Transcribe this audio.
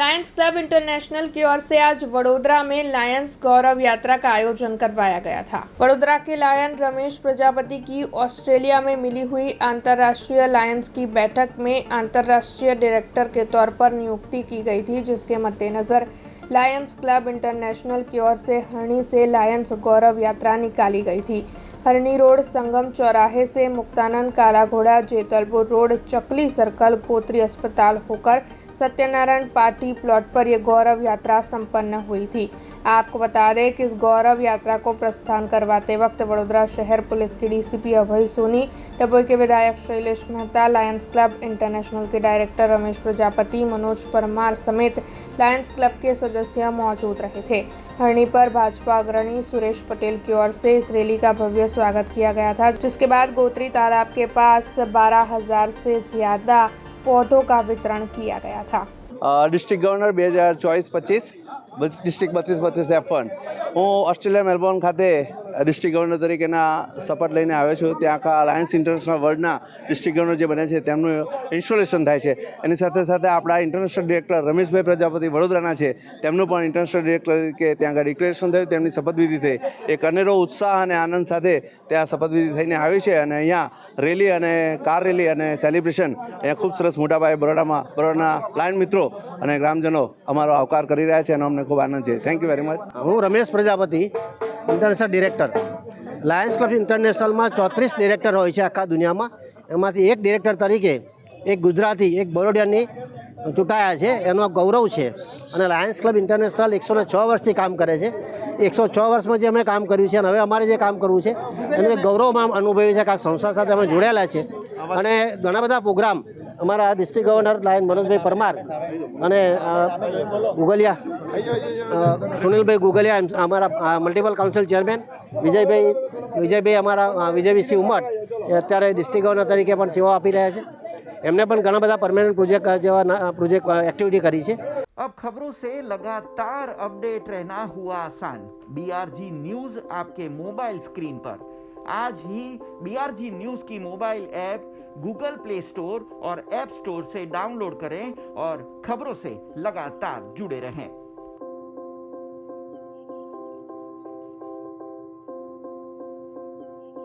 Lions club international की ओर से आज वडोदरा में लायंस गौरव यात्रा का आयोजन करवाया गया था। वडोदरा के लायन रमेश प्रजापति की ऑस्ट्रेलिया में मिली हुई अंतर्राष्ट्रीय लायंस की बैठक में अंतर्राष्ट्रीय डायरेक्टर के तौर पर नियुक्ति की गई थी, जिसके मद्देनजर लायंस क्लब इंटरनेशनल की ओर से हरणी से लायंस गौरव यात्रा निकाली गई थी। हरणी रोड संगम चौराहे से मुक्तानंद काला घोड़ा जेतलपुर रोड चकली सर्कल गोत्री अस्पताल होकर सत्यनारायण पार्टी प्लॉट पर यह गौरव यात्रा संपन्न हुई थी। आपको बता दें कि इस गौरव यात्रा को प्रस्थान करवाते वक्त वडोदरा शहर पुलिस के डीसीपी अभय सोनी, डभोई के विधायक Shailesh Mehta, Lions club international के डायरेक्टर रमेश प्रजापति, मनोज परमार समेत लायंस क्लब के सदस्य मौजूद रहे थे। हरणी पर भाजपा अग्रणी सुरेश पटेल की ओर से इस रैली का भव्य स्वागत किया गया था, जिसके बाद गोत्री तालाब के पास 12,000 से ज्यादा पौधों का वितरण किया गया था। डिस्ट्रिक्ट गवर्नर 2024-25 डिस्ट्रिक्ट 32-32 હું ઓસ્ટ્રેલિયા મેલબોર્ન ખાતે ડિસ્ટ્રિક્ટ ગવર્નર તરીકેના શપથ લઈને આવ્યો છું। ત્યાં આખા લાયન્સ ઇન્ટરનેશનલ વર્લ્ડના ડિસ્ટ્રિક્ટ ગવર્નર જે બન્યા છે તેમનું ઇન્સ્ટોલેશન થાય છે। એની સાથે સાથે આપણા ઇન્ટરનેશનલ ડિરેક્ટર રમેશભાઈ પ્રજાપતિ વડોદરાના છે, તેમનું પણ ઇન્ટરનેશનલ ડિરેક્ટર તરીકે ત્યાં આગળ ડિક્લેરેશન થયું, તેમની શપથવિધિ થઈ। એક અનેરો ઉત્સાહ અને આનંદ સાથે ત્યાં શપથવિધિ થઈને આવી છે અને અહીંયા રેલી અને કાર રેલી અને સેલિબ્રેશન અહીંયા ખૂબ સરસ મોટા પાયે બરોડાના લાયન મિત્રો અને ગ્રામજનો અમારો આવકાર કરી રહ્યા છે અને અમને ખૂબ આનંદ છે। Thank you very much. હું Ramesh Prajapati, international director. Lions club ઇન્ટરનેશનલમાં 34 ડિરેક્ટર હોય છે આખા દુનિયામાં, એમાંથી એક ડિરેક્ટર તરીકે એક ગુજરાતી, એક બરોડિયાની ચૂંટાયા છે, એનો ગૌરવ છે। અને લાયન્સ ક્લબ ઇન્ટરનેશનલ 106 વર્ષથી કામ કરે છે। 106 વર્ષમાં જે અમે કામ કર્યું છે અને હવે અમારે જે કામ કરવું છે એનું એક ગૌરવમાં અનુભવ્યું છે કે આ સંસ્થા સાથે અમે જોડાયેલા છે અને ઘણા બધા પ્રોગ્રામ અમારા ડિસ્ટ્રિક્ટ ગવર્નર લાયન મનોજભાઈ પરમાર અને ગુગલિયા સુનિલભાઈ ગુગલિયા, અમારા મલ્ટિપલ કાઉન્સિલ ચેરમેન વિજયભાઈ અમારા વિજયસિંહ ઉમટ અત્યારે ડિસ્ટ્રિક્ટ ગવર્નર તરીકે પણ સેવા આપી રહ્યા છે। એમને પણ ઘણા બધા પરમેનન્ટ પ્રોજેક્ટ એક્ટિવિટી કરી છે। अब खबरों से लगातार अपडेट रहना हुआ आसान। BRG न्यूज आपके मोबाइल स्क्रीन पर आज ही BRG न्यूज की mobile app Google play store और ऐप स्टोर से डाउनलोड करें और खबरों से लगातार जुड़े रहें।